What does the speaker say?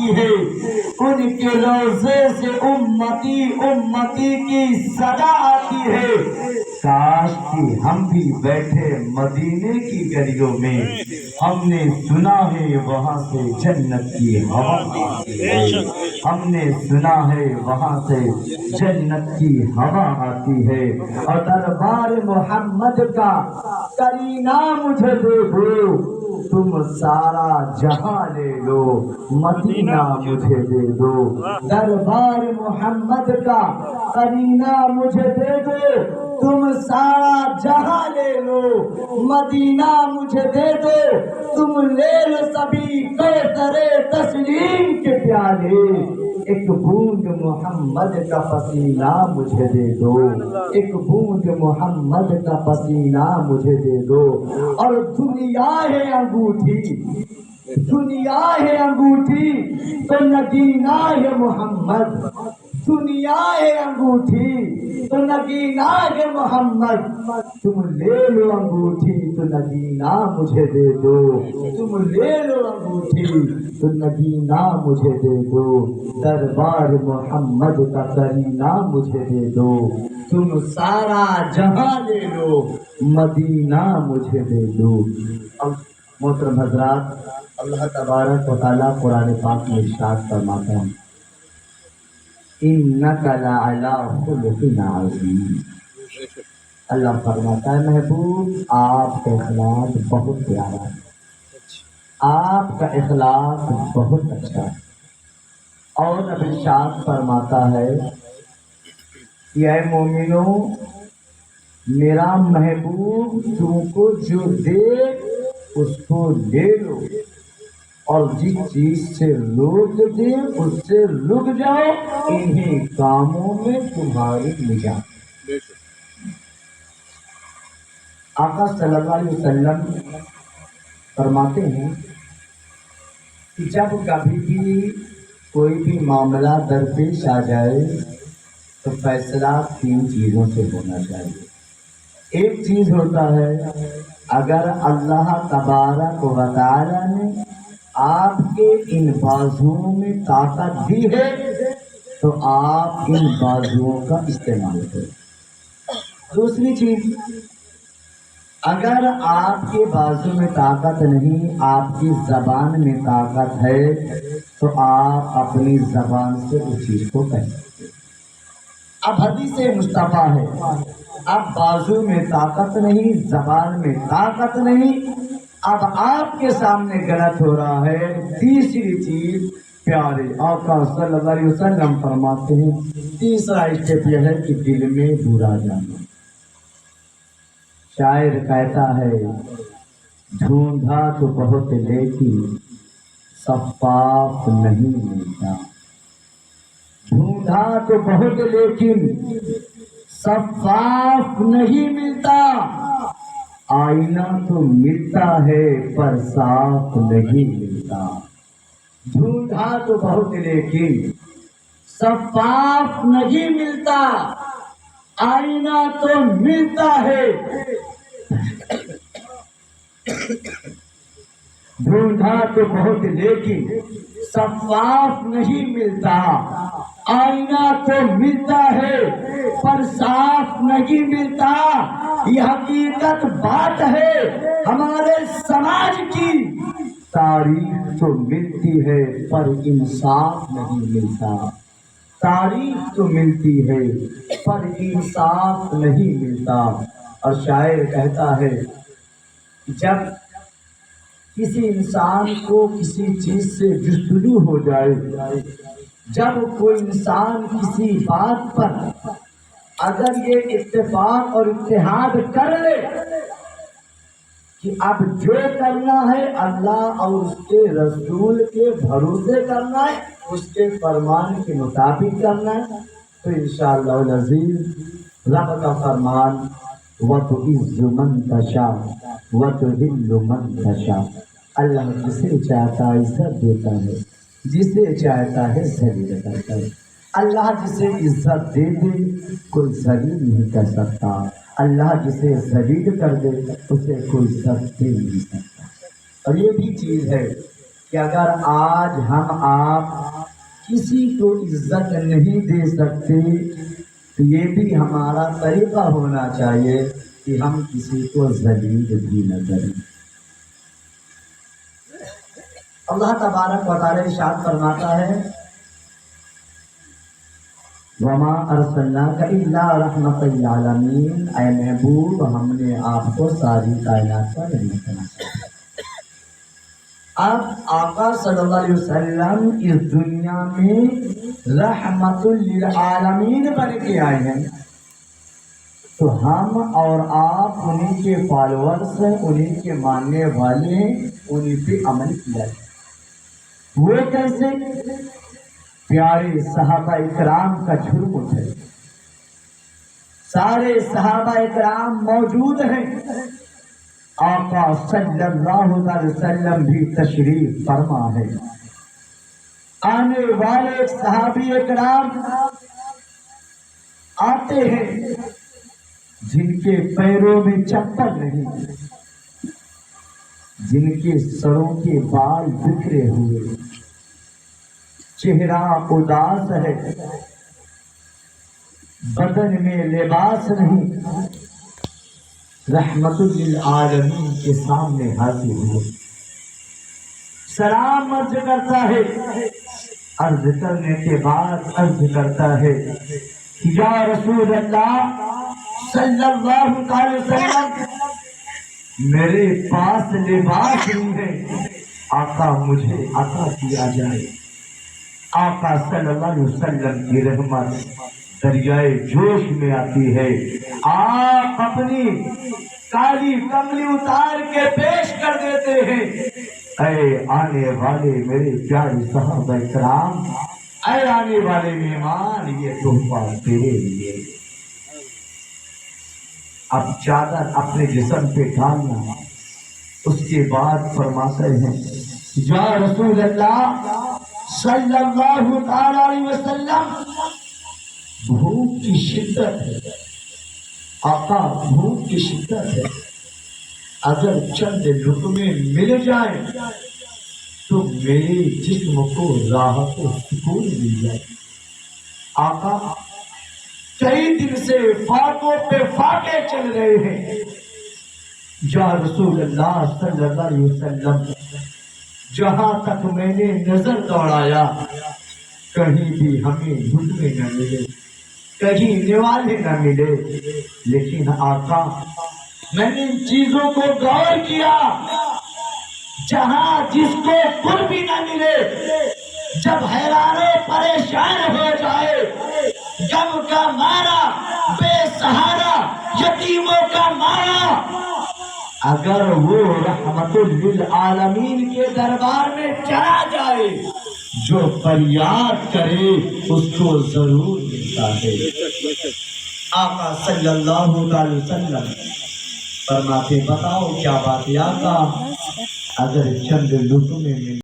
आती है, उनके रोजे से उम्मती उम्मती की सदा आती है। काश कि हम भी बैठे मदीने की गलियों में, हमने सुना है वहाँ से जन्नत की हवा आती है, हमने सुना है वहाँ से जन्नत की हवा आती है। और दरबार मोहम्मद का करीना मुझे दे दो, तुम सारा जहां ले लो, मदीना मुझे दे दो। दरबार मोहम्मद का करीना मुझे दे दो, तुम सारा जहां ले लो, मदीना मुझे दे दो। तुम ले लो सभी कौसरे तस्लीम के प्याले, एक बूंद मोहम्मद का पसीना मुझे दे दो, एक बूंद मोहम्मद का पसीना मुझे दे दो। और दुनिया है अंगूठी, दुनिया है अंगूठी तो नगीना है मोहम्मद, दुनिया है अंगूठी तो नगीना है मोहम्मद। तुम ले लो अंगूठी तो नगीना मुझे दे दो, तुम ले लो अंगूठी तो नगीना मुझे दे दो। दरबार मोहम्मद का करीना मुझे दे दो, तुम सारा जहां ले लो, मदीना मुझे दे दो। अब मोहतरम हजरात, अल्लाह तबारक व तआला कुरान पाक में इरशाद फरमाता है, इन्नका लअला खुलुकिन अज़ीम। अल्लाह फरमाता है, महबूब आपका इखलाक बहुत प्यारा है, आपका इखलाक बहुत अच्छा है। और अब इरशाद फरमाता है कि ऐ मोमिनो, मेरा महबूब तुमको जो दे उसको ले लो, और जिस चीज से रोक दे उससे रुक जाओ, इन्हीं कामों में तुम्हारी निजात। आका सल्लल्लाहु अलैहि वसल्लम फरमाते हैं कि जब कभी भी कोई भी मामला दरपेश आ जाए तो फैसला 3 चीजों से होना चाहिए। एक चीज होता है, अगर अल्लाह तबारक व तआला ने आपके इन बाजुओं में ताकत दी है तो आप इन बाजुओं का इस्तेमाल करें। दूसरी चीज, अगर आपके बाजू में ताकत नहीं, आपकी जबान में ताकत है, तो आप अपनी जबान से उस चीज को कह सकते। अब हदीस मुस्तफा है, अब बाजू में ताकत नहीं, जबान में ताकत नहीं, अब आपके सामने गलत हो रहा है। तीसरी चीज, प्यारे आका सल्लल्लाहु अलैहि वसल्लम फरमाते हैं, तीसरा स्टेप यह है कि दिल में बुरा जाना। शायर कहता है, ढूंढा तो बहुत लेकिन सफाफ नहीं मिलता, ढूंढा तो बहुत लेकिन सफाफ नहीं मिलता, आईना तो मिलता है पर साफ नहीं मिलता। ढूंढा तो बहुत लेकिन सफाफ नहीं मिलता, आईना तो मिलता है, ढूंढा तो बहुत लेकिन सफाफ नहीं मिलता, आईना तो मिलता है पर साफ नहीं मिलता। यह हकीकत बात है हमारे समाज की, तारीफ तो मिलती है पर इंसाफ नहीं मिलता, तारीफ तो मिलती है पर इंसाफ नहीं मिलता। और शायर कहता है, जब किसी इंसान को किसी चीज से जुस्तजू हो जाए, जब कोई इंसान किसी बात पर अगर ये इत्तेफाक और इत्तेहाद कर ले कि अब जो करना है अल्लाह और उसके रसूल के भरोसे करना है, उसके फरमान के मुताबिक करना है, तो इंशाअल्लाह अज़ीज़ रब का फरमान वतुइज़्ज़ु मन तशा वतुज़िल्लु मन तशा, अल्लाह जिसे चाहता है इज्जत देता है, जिसे चाहता है ज़लील करता है। अल्लाह जिसे इज्जत दे दे कोई ज़लील नहीं कर सकता, अल्लाह जिसे ज़लील कर दे उसे कोई इज्जत दे नहीं सकता। और ये भी चीज़ है کہ اگر آج ہم آپ کسی کو عزت نہیں دے سکتے تو یہ بھی ہمارا طریقہ ہونا چاہیے کہ ہم کسی کو ذلیل بھی نہ کریں۔ اللہ تبارک و تعالی ارشاد فرماتا ہے وَمَا أَرْسَلْنَاكَ إِلَّا رَحْمَةً لِّلْعَالَمِينَ، اے محبوب ہم نے آپ کو ساری کائنات کا رحمت بنایا۔ اب آقا صلی اللہ علیہ وسلم اس دنیا میں رحمت للعالمین بن کے آئے ہیں، تو ہم اور آپ انہیں کے فالوورز ہیں، انہیں کے ماننے والے ہیں، انہیں پہ عمل کیا ہے۔ وہ کیسے؟ پیارے صحابہ اکرام کا جھرم اٹھے، سارے صحابہ اکرام موجود ہیں، آقا صلی اللہ علیہ وسلم بھی تشریف فرما ہے۔ آنے والے صحابی اکرام آتے ہیں جن کے پیروں میں چپل نہیں، جن کے سروں کے بال بکھرے ہوئے، چہرہ اداس ہے، بدن میں لباس نہیں، رحمت للعالمین کے سامنے حاضر ہوئے، سلام عرض کرتا ہے، عرض کرنے کے بعد عرض کرتا ہے یا رسول اللہ صلی اللہ علیہ وسلم میرے پاس لباس نہیں ہے، آقا مجھے عطا کیا جائے۔ آقا صلی اللہ علیہ وسلم کی رحمت دریائے جوش میں آتی ہے، آپ اپنی کالی کملی اتار کے پیش کر دیتے ہیں، اے آنے والے میرے پیارے صحابہ کرام، اے آنے والے مہمان، یہ تحفہ تیرے لیے۔ اب چادر اپنے جسم پہ ڈالنا، اس کے بعد فرماتے ہیں یا رسول اللہ صلی اللہ علیہ وسلم بھوک کی شدت ہے، آقا بھوک کی شدت ہے، اگر چند لقمے مل جائیں تو میرے جسم کو راحت و سکون مل جائے۔ آقا کئی دن سے فاقوں پہ فاقے چل رہے ہیں، یا رسول اللہ صلی اللہ علیہ وسلم جہاں تک میں نے نظر دوڑایا کہیں بھی ہمیں گھٹنے نہ ملے، کہیں نوالے نہ ملے، لیکن آقا میں نے ان چیزوں کو غور کیا، جہاں جس کو کل بھی نہ ملے، جب حیران و پریشان ہو جائے، غم کا مارا، بے سہارا یتیموں کا مارا، اگر وہ رحمت للعالمین کے دربار میں چلا جائے، جو فریاد کرے اس کو ضرور ملتا ہے۔ آقا صلی اللہ علیہ وسلم فرماتے بتاؤ کیا بات ہے آقا، اگر چند لقمے میں